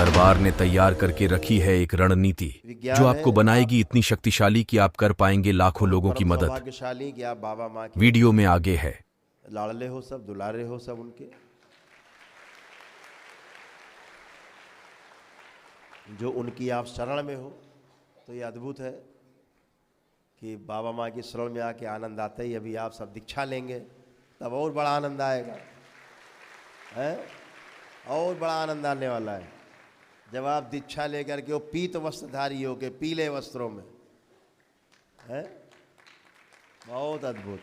दरबार ने तैयार करके रखी है एक रणनीति जो आपको बनाएगी इतनी शक्तिशाली कि आप कर पाएंगे लाखों लोगों की मदद। भाग्यशाली कि आप बाबा माँ के वीडियो में आगे है। लाडले हो, सब दुलारे हो, सब उनके जो उनकी आप शरण में हो। तो ये अद्भुत है कि बाबा माँ की शरण में आके आनंद आता ही। अभी आप सब दीक्षा लेंगे तब और बड़ा आनंद आएगा, है और बड़ा आनंद आने वाला है जब आप दीक्षा लेकर के वो पीत वस्त्रधारी हो के पीले वस्त्रों में, है बहुत अद्भुत।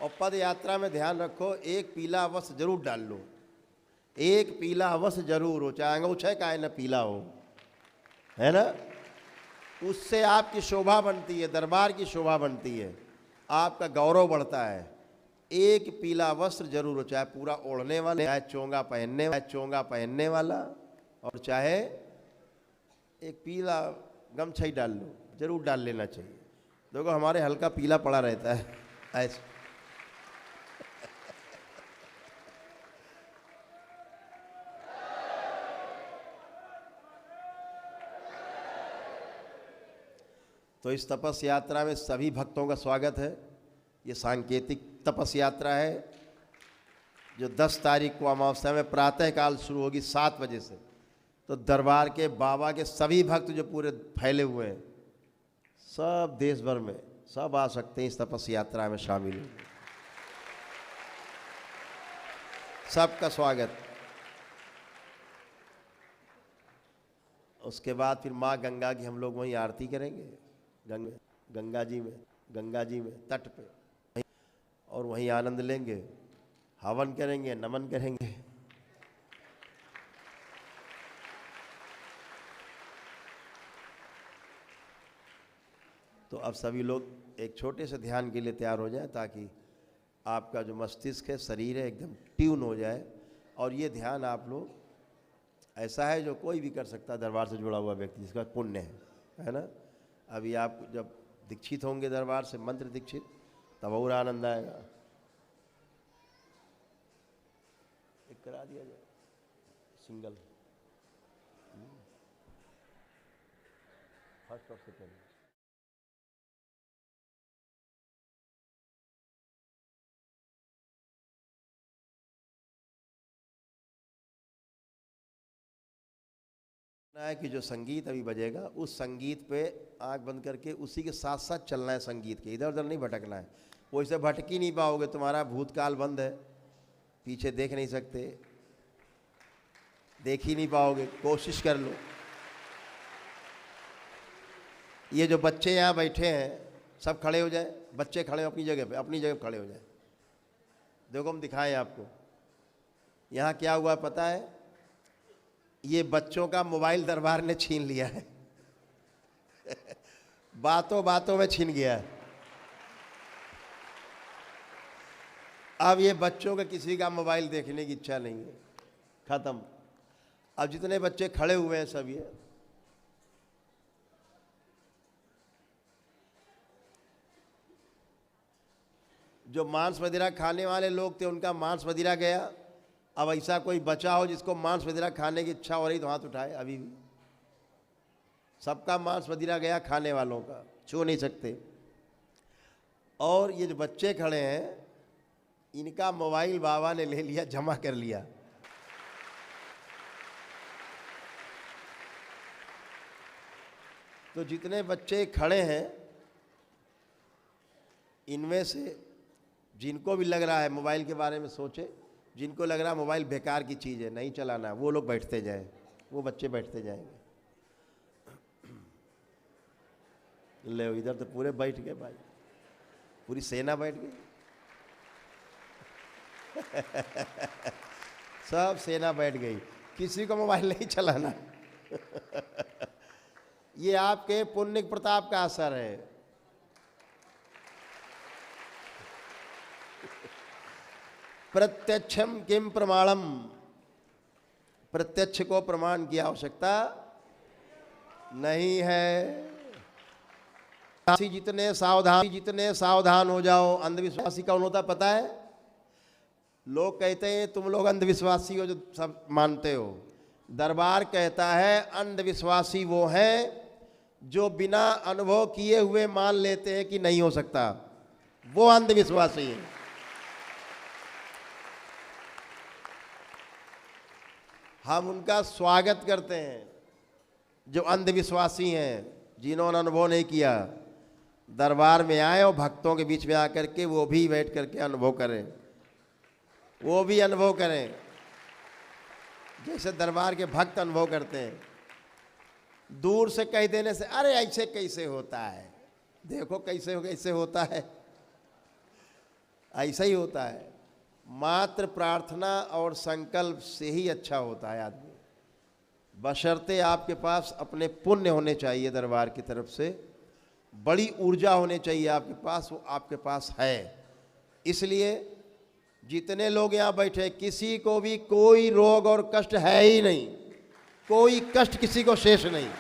और पद यात्रा में ध्यान रखो, एक पीला वस्त्र जरूर डाल लो, एक पीला वस्त्र जरूर हो, चाहे अंगूछे का न पीला हो, है ना। उससे आपकी शोभा बनती है, दरबार की शोभा बनती है, आपका गौरव बढ़ता है। एक पीला वस्त्र जरूर हो, चाहे पूरा ओढ़ने वाला, चाहे चोंगा पहनने वाला, और चाहे एक पीला गमछा ही डाल लो, जरूर डाल लेना चाहिए। देखो हमारे हल्का पीला पड़ा रहता है ऐसे। तो इस तपस यात्रा में सभी भक्तों का स्वागत है। ये सांकेतिक तपस यात्रा है जो 10 तारीख को अमावस्या में प्रातःकाल शुरू होगी 7 बजे से। तो दरबार के बाबा के सभी भक्त जो पूरे फैले हुए हैं, सब देश भर में सब आ सकते हैं इस तपस यात्रा में शामिल होंगे। सबका स्वागत। उसके बाद फिर माँ गंगा की हम लोग वहीं आरती करेंगे, गंगा जी में तट पे, और वहीं आनंद लेंगे, हवन करेंगे, नमन करेंगे। तो अब सभी लोग एक छोटे से ध्यान के लिए तैयार हो जाए ताकि आपका जो मस्तिष्क है, शरीर है, एकदम ट्यून हो जाए। और ये ध्यान आप लोग ऐसा है जो कोई भी कर सकता है, दरबार से जुड़ा हुआ व्यक्ति जिसका पुण्य है ना। अभी आप जब दीक्षित होंगे दरबार से, मंत्र दीक्षित, तब और आनंद आएगा। एक करा दिया जाए सिंगल, फर्स्ट और सेकेंड। है कि जो संगीत अभी बजेगा उस संगीत पे आंख बंद करके उसी के साथ साथ चलना है। संगीत के इधर उधर नहीं भटकना है। वो इसे भटक ही नहीं पाओगे, तुम्हारा भूतकाल बंद है, पीछे देख नहीं सकते, देख ही नहीं पाओगे। कोशिश कर लो। ये जो बच्चे यहाँ बैठे हैं सब खड़े हो जाए, बच्चे खड़े हो अपनी जगह पे, अपनी जगह खड़े हो जाए। देखो हम दिखाएं आपको यहाँ क्या हुआ पता है। ये बच्चों का मोबाइल दरबार ने छीन लिया है बातों बातों में छीन गया है। अब ये बच्चों का किसी का मोबाइल देखने की इच्छा नहीं है, खत्म। अब जितने बच्चे खड़े हुए हैं सब ये जो मांस मदिरा खाने वाले लोग थे उनका मांस मदिरा गया। अब ऐसा कोई बचा हो जिसको मांस मदिरा खाने की इच्छा हो रही तो हाथ उठाए। अभी भी सबका मांस मदिरा गया, खाने वालों का छू नहीं सकते। और ये जो बच्चे खड़े हैं इनका मोबाइल बाबा ने ले लिया, जमा कर लिया। तो जितने बच्चे खड़े हैं इनमें से जिनको भी लग रहा है मोबाइल के बारे में सोचे, जिनको लग रहा है मोबाइल बेकार की चीज़ है, नहीं चलाना, वो लोग बैठते जाएं, वो बच्चे बैठते जाएंगे। ले इधर तो पूरे बैठ गए भाई, पूरी सेना बैठ गई सब सेना बैठ गई, किसी को मोबाइल नहीं चलाना ये आपके पुण्य प्रताप का असर है। प्रत्यक्षम किम प्रमाणम, प्रत्यक्ष को प्रमाण की आवश्यकता नहीं है। जितने सावधान हो जाओ। अंधविश्वासी कौन होता पता है? लोग कहते हैं तुम लोग अंधविश्वासी हो जो सब मानते हो, दरबार कहता है अंधविश्वासी वो हैं जो बिना अनुभव किए हुए मान लेते हैं कि नहीं हो सकता, वो अंधविश्वासी हैं। हम उनका स्वागत करते हैं जो अंधविश्वासी हैं, जिन्होंने अनुभव नहीं किया। दरबार में आए और भक्तों के बीच में आकर के वो भी बैठ करके अनुभव करें, वो भी अनुभव करें जैसे दरबार के भक्त अनुभव करते हैं। दूर से कह देने से अरे ऐसे कैसे होता है, देखो कैसे होता है, ऐसा ही होता है। मात्र प्रार्थना और संकल्प से ही अच्छा होता है आदमी, बशर्ते आपके पास अपने पुण्य होने चाहिए, दरबार की तरफ से बड़ी ऊर्जा होने चाहिए आपके पास, वो आपके पास है। इसलिए जितने लोग यहाँ बैठे किसी को भी कोई रोग और कष्ट है ही नहीं, कोई कष्ट किसी को शेष नहीं।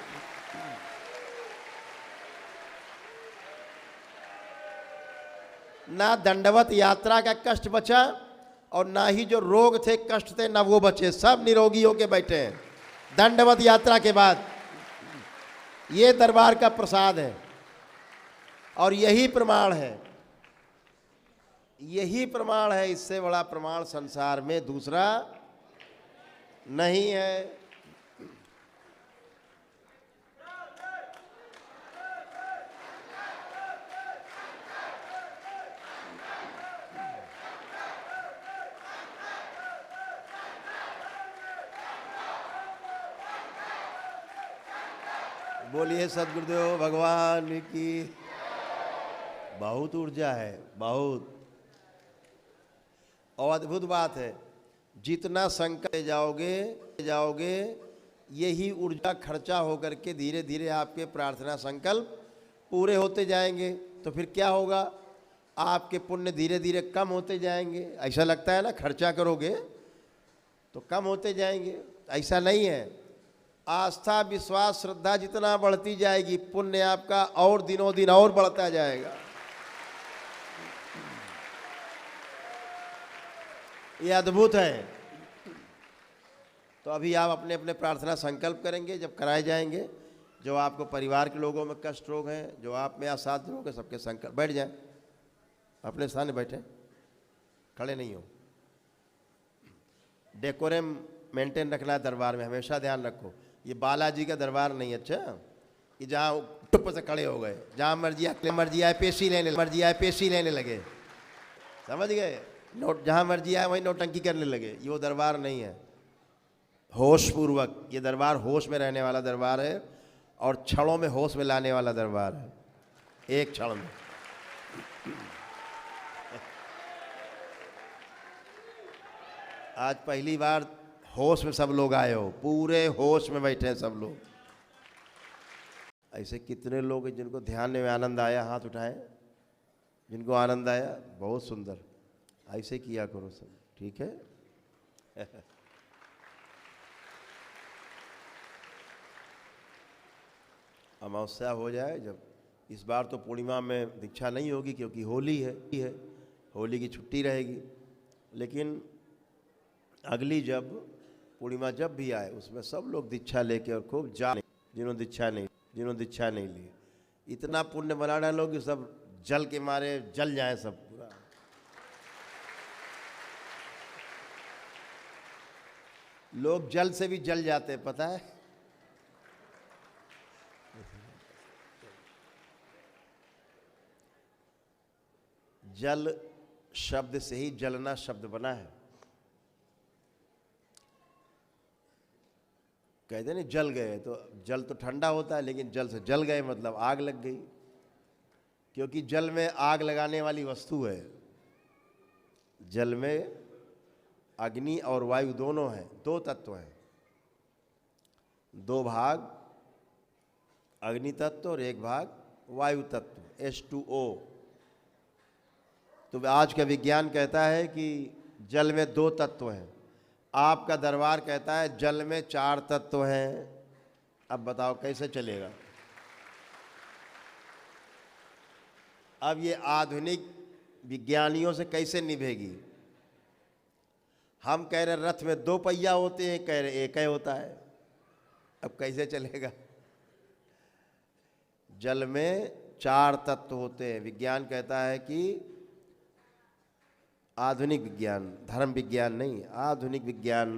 ना दंडवत यात्रा का कष्ट बचा और ना ही जो रोग थे कष्ट थे ना वो बचे, सब निरोगी होके बैठे हैं दंडवत यात्रा के बाद। ये दरबार का प्रसाद है और यही प्रमाण है, यही प्रमाण है। इससे बड़ा प्रमाण संसार में दूसरा नहीं है। बोलिए सद्गुरुदेव भगवान की। बहुत ऊर्जा है, बहुत। और अद्भुत बात है, जितना संकल्प जाओगे यही ऊर्जा खर्चा होकर के धीरे धीरे आपके प्रार्थना संकल्प पूरे होते जाएंगे। तो फिर क्या होगा, आपके पुण्य धीरे धीरे कम होते जाएंगे। ऐसा लगता है ना, खर्चा करोगे तो कम होते जाएंगे, ऐसा नहीं है। आस्था विश्वास श्रद्धा जितना बढ़ती जाएगी पुण्य आपका और दिनों दिन और बढ़ता जाएगा। ये अद्भुत है। तो अभी आप अपने अपने प्रार्थना संकल्प करेंगे, जब कराए जाएंगे। जो आपको परिवार के लोगों में कष्ट रोग हैं, जो आप में असाध्य रोग है, सबके संकल्प। बैठ जाएं, अपने स्थान बैठे, खड़े नहीं हो। डेकोरम मेंटेन रखना है दरबार में, हमेशा ध्यान रखो। ये बालाजी का दरबार नहीं, अच्छा कि जहाँ टुप से खड़े हो गए, जहाँ मर्जी आए पेशी लेने लगे, समझ गए। नोट जहाँ मर्जी आए वहीं नौटंकी करने लगे, ये वो दरबार नहीं है। होश पूर्वक, ये दरबार होश में रहने वाला दरबार है और क्षणों में होश में लाने वाला दरबार है, एक क्षण में। आज पहली बार होश में सब लोग आए हो, पूरे होश में बैठे हैं सब लोग। ऐसे कितने लोग हैं जिनको ध्यान में आनंद आया, हाथ उठाएं। जिनको आनंद आया, बहुत सुंदर। ऐसे किया करो सब, ठीक है। अमावस्या हो जाए जब, इस बार तो पूर्णिमा में दीक्षा नहीं होगी क्योंकि होली है, होली की छुट्टी रहेगी। लेकिन अगली जब पूर्णिमा जब भी आए उसमें सब लोग दीक्षा लेके और खूब जाने, जिन्होंने दीक्षा नहीं ली। इतना पुण्य बना डालो कि सब जल के मारे जल जाए सब पूरा। लोग जल से भी जल जाते हैं, पता है। जल शब्द से ही जलना शब्द बना है। कहते नहीं जल गए, तो जल तो ठंडा होता है, लेकिन जल से जल गए मतलब आग लग गई। क्योंकि जल में आग लगाने वाली वस्तु है। जल में अग्नि और वायु दोनों हैं, दो तत्व हैं, दो भाग अग्नि तत्व और एक भाग वायु तत्व, H2O। तो आज का विज्ञान कहता है कि जल में दो तत्व हैं। आपका दरबार कहता है जल में 4 तत्व हैं। अब बताओ कैसे चलेगा। अब ये आधुनिक विज्ञानियों से कैसे निभेगी। हम कह रहे रथ में 2 पहिया होते हैं, कह रहे एक ही होता है। अब कैसे चलेगा? जल में 4 तत्व होते हैं। विज्ञान कहता है कि आधुनिक विज्ञान, धर्म विज्ञान नहीं, आधुनिक विज्ञान,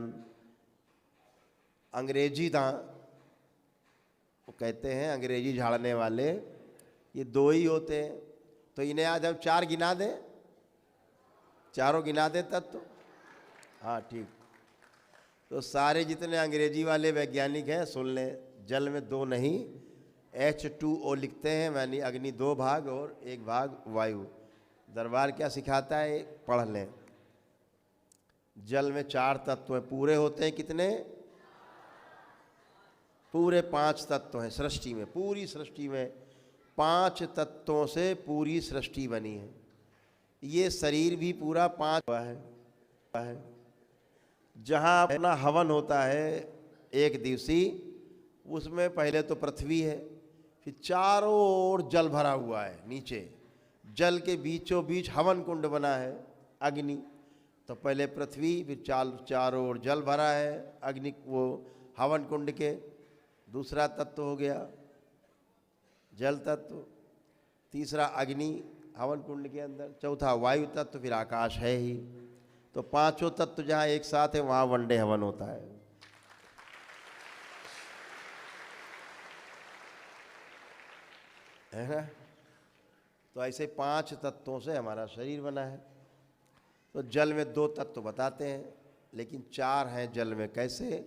अंग्रेजी वो कहते हैं, अंग्रेजी झाड़ने वाले, ये 2 ही होते हैं। तो इन्हें आज हम 4 गिना दें, चारों गिना दें तत्व। हाँ ठीक। तो सारे जितने अंग्रेजी वाले वैज्ञानिक हैं सुन लें, जल में 2 नहीं, H2O लिखते हैं, यानी अग्नि 2 भाग और 1 भाग वायु। दरबार क्या सिखाता है पढ़ लें। जल में 4 तत्व हैं, पूरे होते हैं कितने? पूरे 5 तत्व हैं सृष्टि में। पूरी सृष्टि में 5 तत्वों से पूरी सृष्टि बनी है। ये शरीर भी पूरा 5 है। जहाँ अपना हवन होता है 1 दिवसीय, उसमें पहले तो पृथ्वी है, फिर चारों ओर जल भरा हुआ है। नीचे जल के बीचों बीच हवन कुंड बना है, अग्नि। तो पहले पृथ्वी, फिर चारों ओर जल भरा है अग्नि, वो हवन कुंड के। दूसरा तत्व हो गया जल तत्व, तीसरा अग्नि हवन कुंड के अंदर, चौथा वायु तत्व, फिर आकाश है ही। तो 5 तत्व जहाँ एक साथ है वहाँ वनडे हवन होता है। ना? तो ऐसे 5 तत्वों से हमारा शरीर बना है। तो जल में 2 तत्व बताते हैं, लेकिन 4 हैं जल में। कैसे?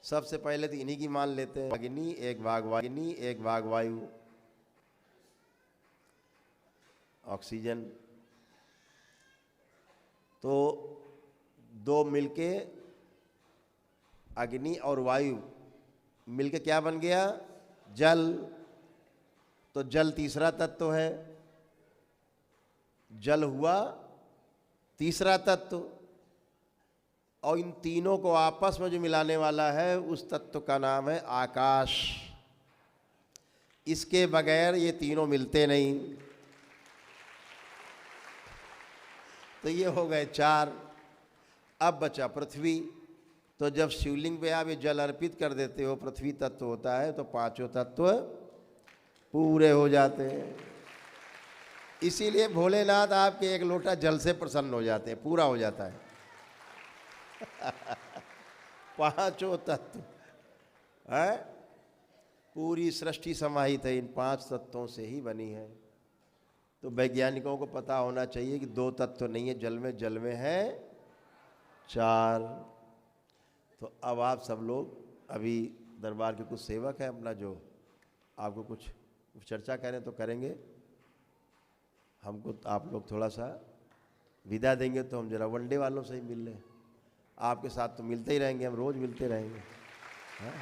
सबसे पहले तो इन्हीं की मान लेते हैं। अग्नि 1 भाग अग्नि, 1 भाग वायु, ऑक्सीजन। तो 2 मिलके अग्नि और वायु मिलके क्या बन गया? जल। तो जल तीसरा तत्व है, जल हुआ तीसरा तत्व। और इन तीनों को आपस में जो मिलाने वाला है उस तत्व का नाम है आकाश। इसके बगैर ये तीनों मिलते नहीं। तो ये हो गए 4। अब बचा पृथ्वी। तो जब शिवलिंग पे आप ये जल अर्पित कर देते हो, पृथ्वी तत्व होता है, तो 5 तत्व पूरे हो जाते हैं। इसीलिए भोलेनाथ आपके 1 लोटा जल से प्रसन्न हो जाते हैं, पूरा हो जाता है। 5 तत्व है, पूरी सृष्टि समाहित है इन 5 तत्वों से ही बनी है। तो वैज्ञानिकों को पता होना चाहिए कि 2 तत्व नहीं है जल में है 4। तो अब आप सब लोग, अभी दरबार के कुछ सेवक हैं अपना, जो आपको कुछ चर्चा करें तो करेंगे। हमको आप लोग थोड़ा सा विदा देंगे तो हम जरा वनडे वालों से ही मिल लें। आपके साथ तो मिलते ही रहेंगे, हम रोज मिलते रहेंगे। हाँ?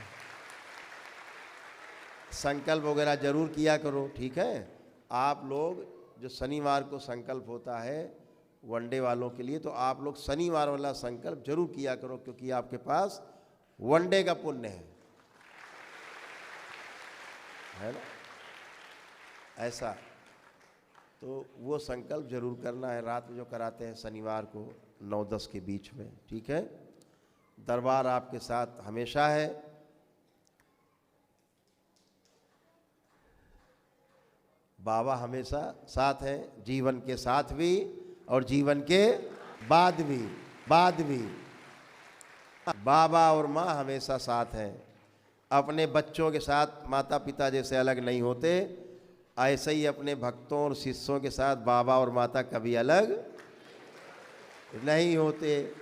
संकल्प वगैरह जरूर किया करो, ठीक है? आप लोग जो शनिवार को संकल्प होता है वनडे वालों के लिए, तो आप लोग शनिवार वाला संकल्प जरूर किया करो, क्योंकि आपके पास वनडे का पुण्य है ना? ऐसा तो वो संकल्प जरूर करना है। रात में जो कराते हैं शनिवार को 9-10 के बीच में, ठीक है? दरबार आपके साथ हमेशा है। बाबा हमेशा साथ हैं, जीवन के साथ भी और जीवन के बाद भी बाबा और माँ हमेशा साथ हैं। अपने बच्चों के साथ माता पिता जैसे अलग नहीं होते, ऐसे ही अपने भक्तों और शिष्यों के साथ बाबा और माता कभी अलग नहीं होते।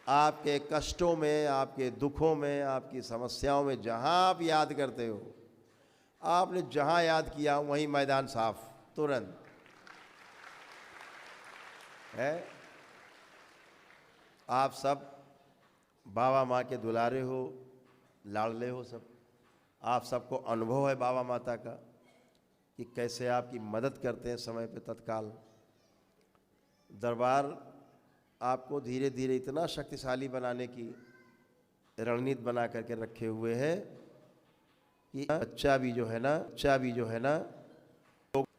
आपके कष्टों में, आपके दुखों में, आपकी समस्याओं में जहाँ आप याद करते हो, आपने जहाँ याद किया वहीं मैदान साफ तुरंत है। आप सब बाबा माँ के दुलारे हो, लाडले हो सब। आप सबको अनुभव है बाबा माता का कि कैसे आपकी मदद करते हैं समय पे तत्काल। दरबार आपको धीरे धीरे इतना शक्तिशाली बनाने की रणनीति बना करके रखे हुए है कि बच्चा भी जो है ना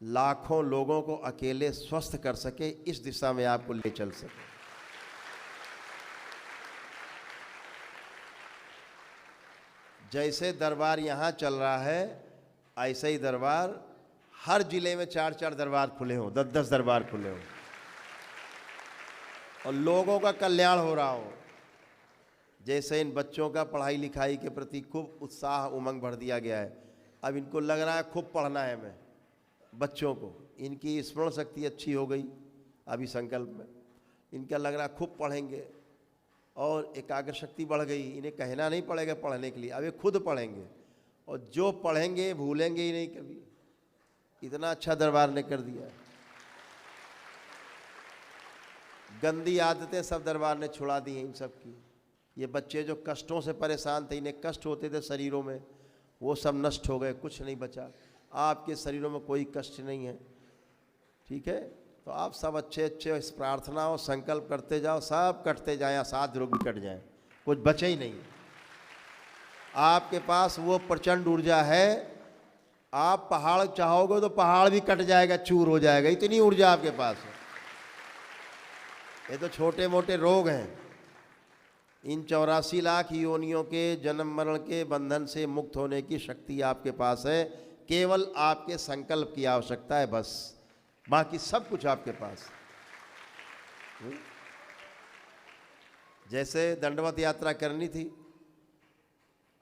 लाखों लोगों को अकेले स्वस्थ कर सके, इस दिशा में आपको ले चल सके। जैसे दरबार यहाँ चल रहा है ऐसे ही दरबार हर जिले में 4-4 दरबार खुले हों, 10-10 दरबार खुले हों और लोगों का कल्याण हो रहा हो। जैसे इन बच्चों का पढ़ाई लिखाई के प्रति खूब उत्साह उमंग भर दिया गया है। अब इनको लग रहा है खूब पढ़ना है हमें, बच्चों को इनकी स्मरण शक्ति अच्छी हो गई अभी संकल्प में, इनका लग रहा है खूब पढ़ेंगे और एकाग्र शक्ति बढ़ गई। इन्हें कहना नहीं पड़ेगा पढ़ने के लिए, अब ये खुद पढ़ेंगे और जो पढ़ेंगे भूलेंगे ही नहीं कभी। इतना अच्छा दरबार ने कर दिया। गंदी आदतें सब दरबार ने छुड़ा दी हैं इन सब की। ये बच्चे जो कष्टों से परेशान थे, इन्हें कष्ट होते थे शरीरों में, वो सब नष्ट हो गए, कुछ नहीं बचा। आपके शरीरों में कोई कष्ट नहीं है, ठीक है। तो आप सब अच्छे अच्छे इस प्रार्थना और संकल्प करते जाओ, सब कटते जाएं, असाध्य रोग भी कट जाएं, कुछ बचे ही नहीं। आपके पास वो प्रचंड ऊर्जा है, आप पहाड़ चाहोगे तो पहाड़ भी कट जाएगा, चूर हो जाएगा, इतनी ऊर्जा आपके पास है। ये तो छोटे मोटे रोग हैं। इन 84 लाख योनियों के जन्म मरण के बंधन से मुक्त होने की शक्ति आपके पास है। केवल आपके संकल्प की आवश्यकता है, बस बाकी सब कुछ आपके पास। जैसे दंडवत यात्रा करनी थी,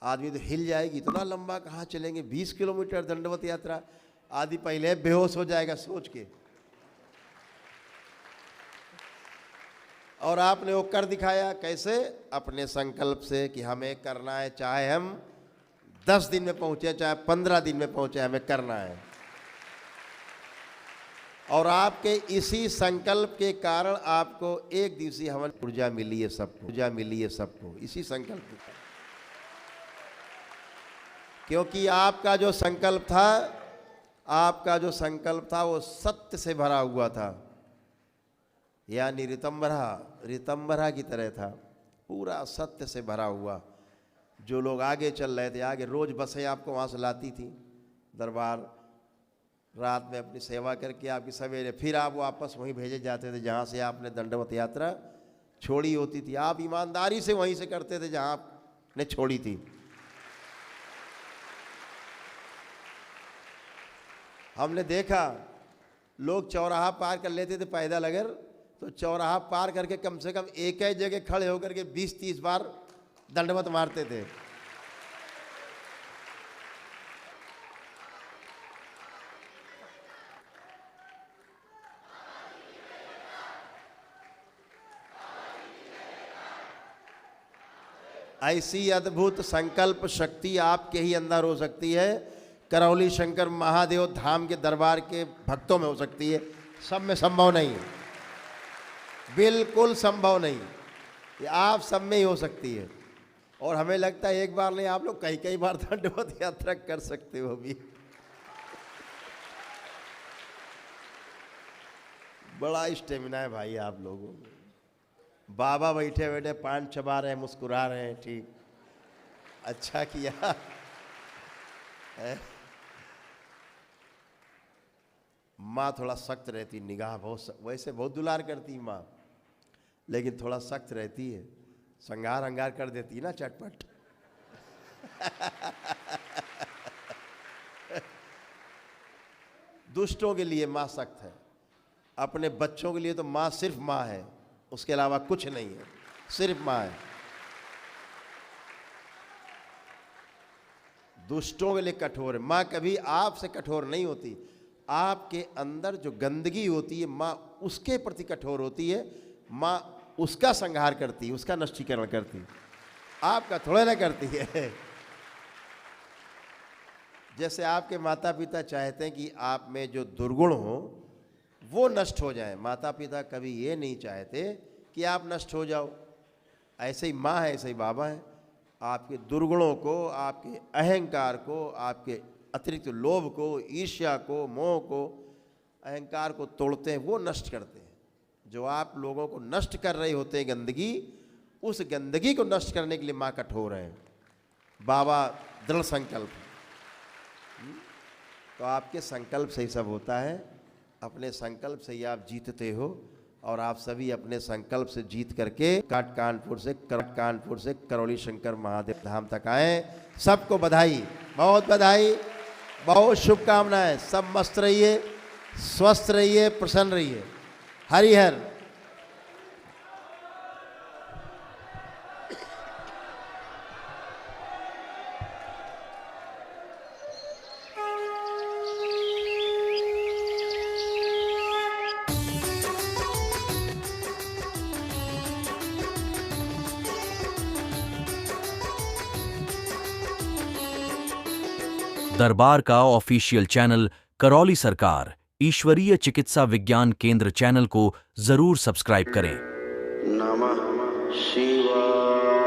आदमी तो हिल जाएगी, इतना लंबा कहाँ चलेंगे, 20 किलोमीटर दंडवत यात्रा, आदमी पहले बेहोश हो जाएगा सोच के। और आपने वो कर दिखाया, कैसे? अपने संकल्प से कि हमें करना है, चाहे हम 10 दिन में पहुंचे, चाहे 15 दिन में पहुंचे, हमें करना है। और आपके इसी संकल्प के कारण आपको एक दिवसीय हवन ऊर्जा मिली है, सबको ऊर्जा मिली है, सबको इसी संकल्प के कारण। क्योंकि आपका जो संकल्प था, आपका जो संकल्प था वो सत्य से भरा हुआ था, यानी रितंबरा की तरह था, पूरा सत्य से भरा हुआ। जो लोग आगे चल रहे थे, आगे रोज बसें आपको वहाँ से लाती थी दरबार, रात में अपनी सेवा करके आपकी सवेरे फिर आप वापस वहीं भेजे जाते थे जहाँ से आपने दंडवत यात्रा छोड़ी होती थी। आप ईमानदारी से वहीं से करते थे जहाँ आपने छोड़ी थी। हमने देखा लोग चौराहा पार कर लेते थे पैदल, अगर तो चौराहा पार करके कम से कम एक ही जगह खड़े होकर के 20-30 बार दंडवत मारते थे। ऐसी अद्भुत संकल्प शक्ति आपके ही अंदर हो सकती है, करौली शंकर महादेव धाम के दरबार के भक्तों में हो सकती है, सब में संभव नहीं है, बिल्कुल संभव नहीं। ये आप सब में ही हो सकती है। और हमें लगता है एक बार नहीं, आप लोग कई कई बार दंडवत यात्रा कर सकते हो भी। बड़ा स्टेमिना है भाई आप लोगों में। बाबा बैठे बैठे पान चबा रहे हैं, मुस्कुरा रहे हैं, ठीक, अच्छा किया। माँ थोड़ा सख्त रहती, निगाह बहुत, वैसे बहुत दुलार करती माँ, लेकिन थोड़ा सख्त रहती है, संगार अंगार कर देती है ना चटपट। दुष्टों के लिए माँ सख्त है, अपने बच्चों के लिए तो माँ सिर्फ माँ है, उसके अलावा कुछ नहीं है, सिर्फ माँ है। दुष्टों के लिए कठोर है माँ, कभी आपसे कठोर नहीं होती। आपके अंदर जो गंदगी होती है माँ उसके प्रति कठोर होती है, माँ उसका संहार करती है, उसका नष्टीकरण करती है, आपका थोड़ा ना करती है। जैसे आपके माता पिता चाहते हैं कि आप में जो दुर्गुण हो वो नष्ट हो जाए, माता पिता कभी ये नहीं चाहते कि आप नष्ट हो जाओ। ऐसे ही माँ है, ऐसे ही बाबा है, आपके दुर्गुणों को, आपके अहंकार को, आपके अतिरिक्त लोभ को, ईर्ष्या को, मोह को, अहंकार को तोड़ते हैं, वो नष्ट करते हैं। जो आप लोगों को नष्ट कर रहे होते हैं गंदगी, उस गंदगी को नष्ट करने के लिए माँ कठोर है, बाबा दृढ़ संकल्प। तो आपके संकल्प से ही सब होता है, अपने संकल्प से ही आप जीतते हो। और आप सभी अपने संकल्प से जीत करके कानपुर से करौली शंकर महादेव धाम तक आए। सबको बधाई, बहुत शुभकामनाएं। सब मस्त रहिए, स्वस्थ रहिए, प्रसन्न रहिए। हरिहर। दरबार का ऑफिशियल चैनल करौली सरकार ईश्वरीय चिकित्सा विज्ञान केंद्र चैनल को जरूर सब्सक्राइब करें। नमः शिवाय।